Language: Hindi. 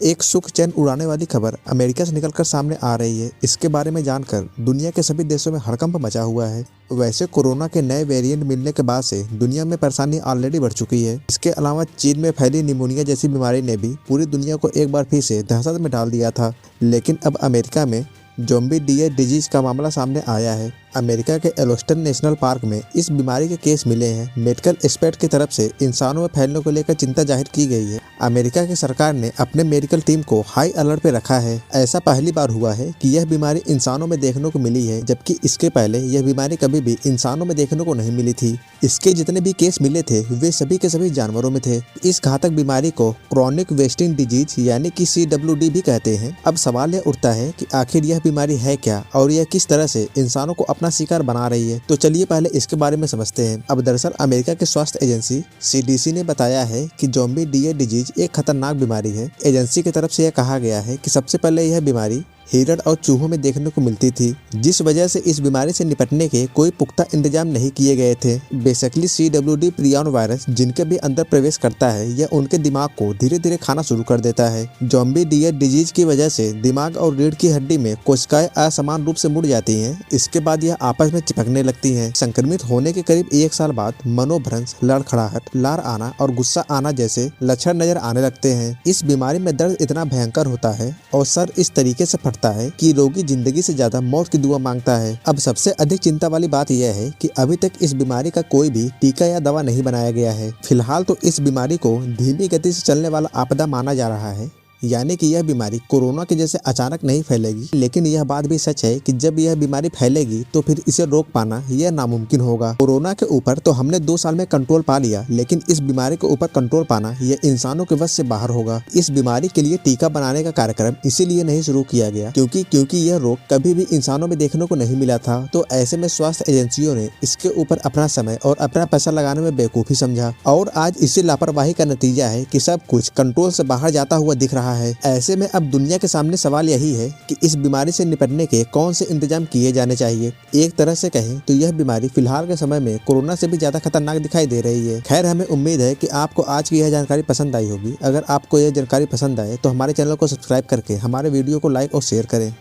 एक सुख चैन उड़ाने वाली खबर अमेरिका से निकलकर सामने आ रही है। इसके बारे में जानकर दुनिया के सभी देशों में हड़कंप मचा हुआ है। वैसे कोरोना के नए वेरिएंट मिलने के बाद से दुनिया में परेशानी ऑलरेडी बढ़ चुकी है। इसके अलावा चीन में फैली निमोनिया जैसी बीमारी ने भी पूरी दुनिया को एक बार फिर से दहशत में डाल दिया था। लेकिन अब अमेरिका में ज़ॉम्बी डियर डिजीज का मामला सामने आया है। अमेरिका के येलोस्टोन नेशनल पार्क में इस बीमारी के केस मिले हैं। मेडिकल एक्सपर्ट की तरफ से इंसानों में फैलने को लेकर चिंता जाहिर की गई है। अमेरिका की सरकार ने अपने मेडिकल टीम को हाई अलर्ट पे रखा है। ऐसा पहली बार हुआ है कि यह बीमारी इंसानों में देखने को मिली है, जबकि इसके पहले यह बीमारी कभी भी इंसानों में देखने को नहीं मिली थी। इसके जितने भी केस मिले थे वे सभी के सभी जानवरों में थे। इस घातक बीमारी को क्रॉनिक वेस्टिंग डिजीज यानी कि CWD भी कहते हैं। अब सवाल यह उठता है कि आखिर यह बीमारी है क्या और यह किस तरह से इंसानों को अपना शिकार बना रही है। तो चलिए पहले इसके बारे में समझते हैं। अब दरअसल अमेरिका के स्वास्थ्य एजेंसी CDC ने बताया है कि ज़ॉम्बी डियर डिजीज एक खतरनाक बीमारी है। एजेंसी की तरफ से यह कहा गया है कि सबसे पहले यह बीमारी हिरण और चूहों में देखने को मिलती थी, जिस वजह से इस बीमारी से निपटने के कोई पुख्ता इंतजाम नहीं किए गए थे। बेसिकली CWD प्रियन वायरस जिनके भी अंदर प्रवेश करता है यह उनके दिमाग को धीरे धीरे खाना शुरू कर देता है। ज़ॉम्बी डियर डिजीज की वजह से दिमाग और रीढ़ की हड्डी में कोशिकाएं असमान रूप से मुड़ जाती हैं। इसके बाद यह आपस में चिपकने लगती हैं। संक्रमित होने के करीब 1 साल बाद मनोभ्रंश, लड़खड़ाहट, लार आना और गुस्सा आना जैसे लक्षण नजर आने लगते हैं। इस बीमारी में दर्द इतना भयंकर होता है और सर इस तरीके से फटता है कि रोगी जिंदगी से ज्यादा मौत की दुआ मांगता है। अब सबसे अधिक चिंता वाली बात यह है कि अभी तक इस बीमारी का कोई भी टीका या दवा नहीं बनाया गया है। फिलहाल तो इस बीमारी को धीमी गति से चलने वाला आपदा माना जा रहा है, यानी कि यह बीमारी कोरोना के जैसे अचानक नहीं फैलेगी। लेकिन यह बात भी सच है कि जब यह बीमारी फैलेगी तो फिर इसे रोक पाना यह नामुमकिन होगा। कोरोना के ऊपर तो हमने 2 साल में कंट्रोल पा लिया, लेकिन इस बीमारी के ऊपर कंट्रोल पाना यह इंसानों के वश से बाहर होगा। इस बीमारी के लिए टीका बनाने का कार्यक्रम इसीलिए नहीं शुरू किया गया क्योंकि यह रोग कभी भी इंसानों में देखने को नहीं मिला था। तो ऐसे में स्वास्थ्य एजेंसियों ने इसके ऊपर अपना समय और अपना पैसा लगाने में बेवकूफी समझा और आज इसी लापरवाही का नतीजा है कि सब कुछ कंट्रोल से बाहर जाता हुआ दिख रहा है। ऐसे में अब दुनिया के सामने सवाल यही है कि इस बीमारी से निपटने के कौन से इंतजाम किए जाने चाहिए। एक तरह से कहें तो यह बीमारी फिलहाल के समय में कोरोना से भी ज्यादा खतरनाक दिखाई दे रही है। खैर, हमें उम्मीद है कि आपको आज की यह जानकारी पसंद आई होगी। अगर आपको यह जानकारी पसंद आए तो हमारे चैनल को सब्सक्राइब करके हमारे वीडियो को लाइक और शेयर करें।